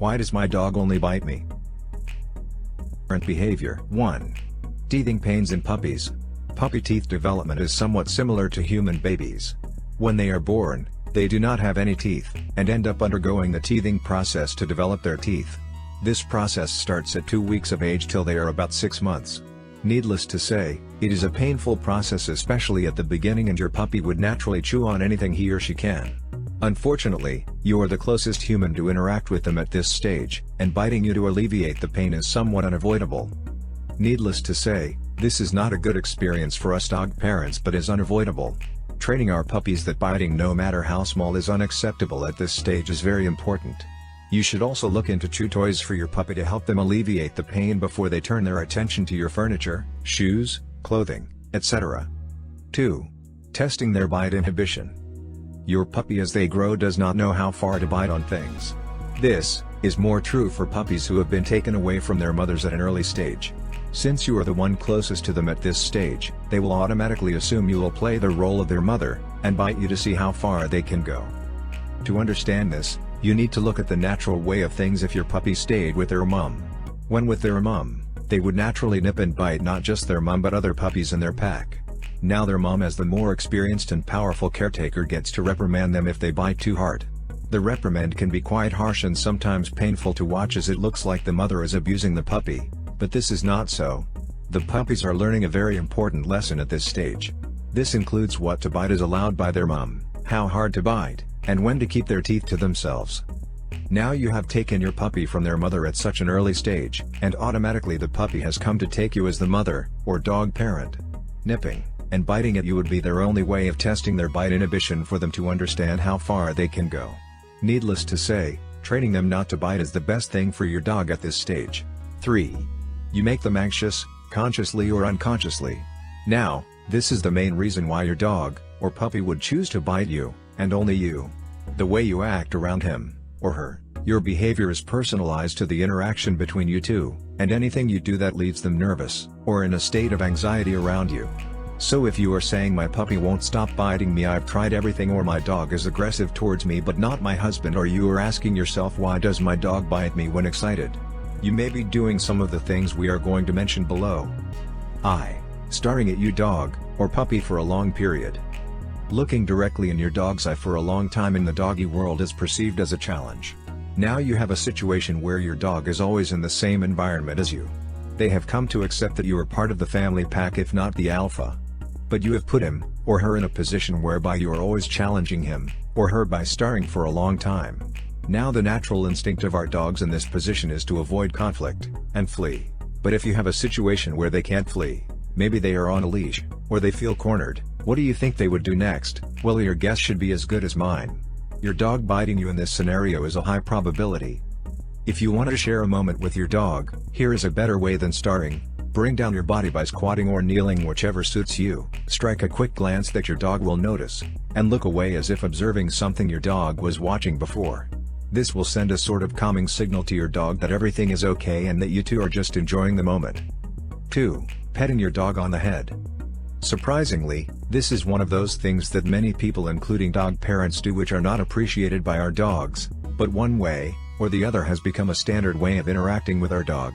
Why does my dog only bite me? Current behavior. 1. Teething pains in puppies. Puppy teeth development is somewhat similar to human babies. When they are born, they do not have any teeth, and end up undergoing the teething process to develop their teeth. This process starts at 2 weeks of age till they are about 6 months. Needless to say, it is a painful process, especially at the beginning, and your puppy would naturally chew on anything he or she can. Unfortunately, you are the closest human to interact with them at this stage, and biting you to alleviate the pain is somewhat unavoidable. Needless to say, this is not a good experience for us dog parents, but is unavoidable. Training our puppies that biting, no matter how small, is unacceptable at this stage is very important. You should also look into chew toys for your puppy to help them alleviate the pain before they turn their attention to your furniture, shoes, clothing, etc. 2. Testing their bite inhibition. Your puppy as they grow does not know how far to bite on things. This is more true for puppies who have been taken away from their mothers at an early stage. Since you are the one closest to them at this stage, they will automatically assume you will play the role of their mother, and bite you to see how far they can go. To understand this, you need to look at the natural way of things. If your puppy stayed with their mom, when with their mom, they would naturally nip and bite not just their mom but other puppies in their pack. Now their mom, as the more experienced and powerful caretaker, gets to reprimand them if they bite too hard. The reprimand can be quite harsh and sometimes painful to watch, as it looks like the mother is abusing the puppy, but this is not so. The puppies are learning a very important lesson at this stage. This includes what to bite is allowed by their mom, how hard to bite, and when to keep their teeth to themselves. Now you have taken your puppy from their mother at such an early stage, and automatically the puppy has come to take you as the mother, or dog parent. Nipping and biting at you would be their only way of testing their bite inhibition for them to understand how far they can go. Needless to say, training them not to bite is the best thing for your dog at this stage. 3. You make them anxious, consciously or unconsciously. Now, this is the main reason why your dog, or puppy, would choose to bite you, and only you. The way you act around him, or her, your behavior is personalized to the interaction between you two, and anything you do that leaves them nervous, or in a state of anxiety around you. So if you are saying my puppy won't stop biting me, I've tried everything, or my dog is aggressive towards me but not my husband, or you are asking yourself why does my dog bite me when excited, you may be doing some of the things we are going to mention below. Staring at you dog, or puppy for a long period. Looking directly in your dog's eye for a long time in the doggy world is perceived as a challenge. Now you have a situation where your dog is always in the same environment as you. They have come to accept that you are part of the family pack, if not the alpha. But you have put him, or her, in a position whereby you are always challenging him, or her, by staring for a long time. Now the natural instinct of our dogs in this position is to avoid conflict, and flee. But if you have a situation where they can't flee, maybe they are on a leash, or they feel cornered, what do you think they would do next? Well, your guess should be as good as mine. Your dog biting you in this scenario is a high probability. If you want to share a moment with your dog, here is a better way than staring. Bring down your body by squatting or kneeling, whichever suits you. Strike a quick glance that your dog will notice, and look away as if observing something your dog was watching before. This will send a sort of calming signal to your dog that everything is okay and that you two are just enjoying the moment. 2. Petting your dog on the head. Surprisingly, this is one of those things that many people, including dog parents, do, which are not appreciated by our dogs, but one way or the other has become a standard way of interacting with our dog.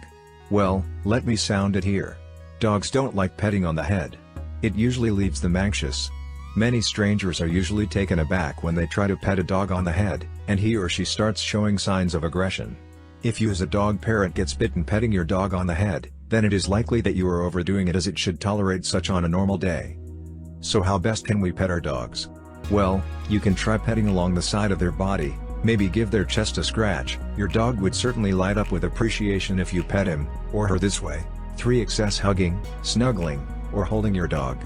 Well, let me sound it here. Dogs don't like petting on the head. It usually leaves them anxious. Many strangers are usually taken aback when they try to pet a dog on the head, and he or she starts showing signs of aggression. If you as a dog parent gets bitten petting your dog on the head, then it is likely that you are overdoing it, as it should tolerate such on a normal day. So how best can we pet our dogs? Well, you can try petting along the side of their body, maybe give their chest a scratch. Your dog would certainly light up with appreciation if you pet him, or her, this way. 3. Excess hugging, snuggling, or holding your dog.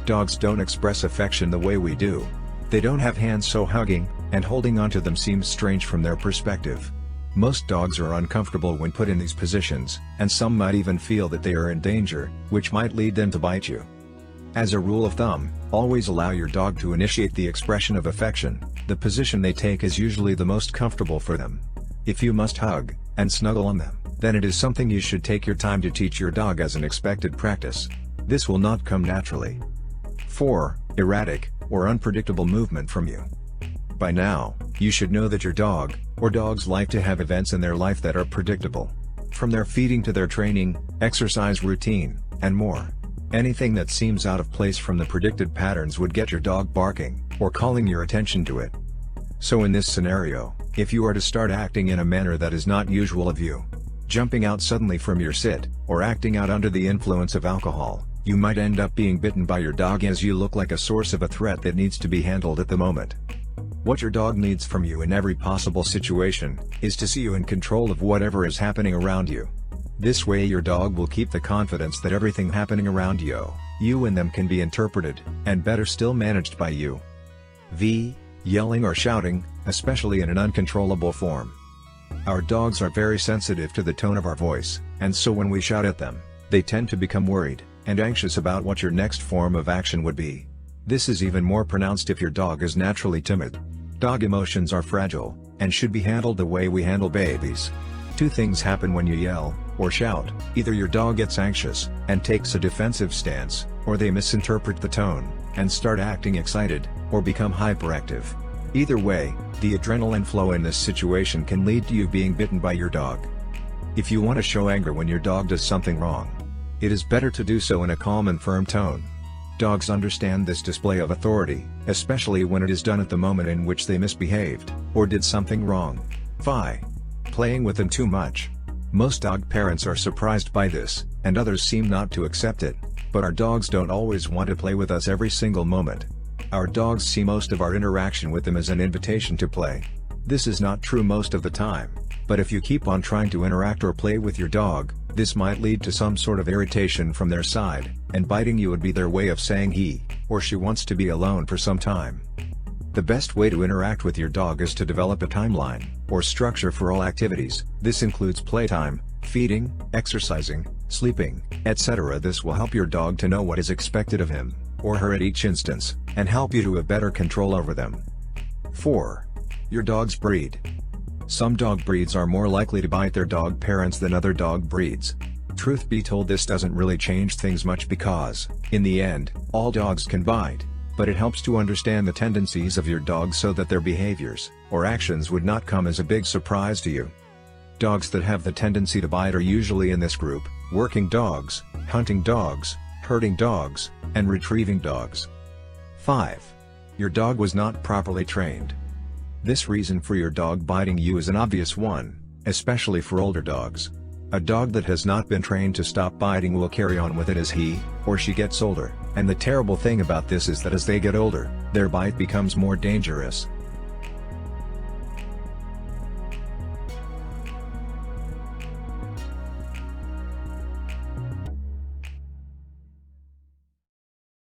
Dogs don't express affection the way we do. They don't have hands, so hugging and holding onto them seems strange from their perspective. Most dogs are uncomfortable when put in these positions, and some might even feel that they are in danger, which might lead them to bite you. As a rule of thumb, always allow your dog to initiate the expression of affection. The position they take is usually the most comfortable for them. If you must hug and snuggle on them, then it is something you should take your time to teach your dog as an expected practice. This will not come naturally. 4. Erratic or unpredictable movement from you. By now, you should know that your dog, or dogs like to have events in their life that are predictable. From their feeding to their training, exercise routine, and more. Anything that seems out of place from the predicted patterns would get your dog barking, or calling your attention to it. So in this scenario, if you are to start acting in a manner that is not usual of you, jumping out suddenly from your sit, or acting out under the influence of alcohol, you might end up being bitten by your dog as you look like a source of a threat that needs to be handled at the moment. What your dog needs from you in every possible situation, is to see you in control of whatever is happening around you. This way your dog will keep the confidence that everything happening around you and them can be interpreted, and better still managed by you. Yelling or shouting, especially in an uncontrollable form. Our dogs are very sensitive to the tone of our voice, and so when we shout at them, they tend to become worried and anxious about what your next form of action would be. This is even more pronounced if your dog is naturally timid. Dog emotions are fragile, and should be handled the way we handle babies. Two things happen when you yell, or shout: either your dog gets anxious, and takes a defensive stance, or they misinterpret the tone, and start acting excited, or become hyperactive. Either way, the adrenaline flow in this situation can lead to you being bitten by your dog. If you want to show anger when your dog does something wrong, it is better to do so in a calm and firm tone. Dogs understand this display of authority, especially when it is done at the moment in which they misbehaved, or did something wrong. Playing with them too much. Most dog parents are surprised by this, and others seem not to accept it, but our dogs don't always want to play with us every single moment. Our dogs see most of our interaction with them as an invitation to play. This is not true most of the time, but if you keep on trying to interact or play with your dog, this might lead to some sort of irritation from their side, and biting you would be their way of saying he or she wants to be alone for some time. The best way to interact with your dog is to develop a timeline, or structure for all activities. This includes playtime, feeding, exercising, sleeping, etc. This will help your dog to know what is expected of him, or her at each instance, and help you to have better control over them. 4. Your dog's breed. Some dog breeds are more likely to bite their dog parents than other dog breeds. Truth be told, this doesn't really change things much because, in the end, all dogs can bite. But it helps to understand the tendencies of your dog so that their behaviors, or actions would not come as a big surprise to you. Dogs that have the tendency to bite are usually in this group: working dogs, hunting dogs, herding dogs, and retrieving dogs. 5. Your dog was not properly trained. This reason for your dog biting you is an obvious one, especially for older dogs. A dog that has not been trained to stop biting will carry on with it as he or she gets older, and the terrible thing about this is that as they get older, their bite becomes more dangerous,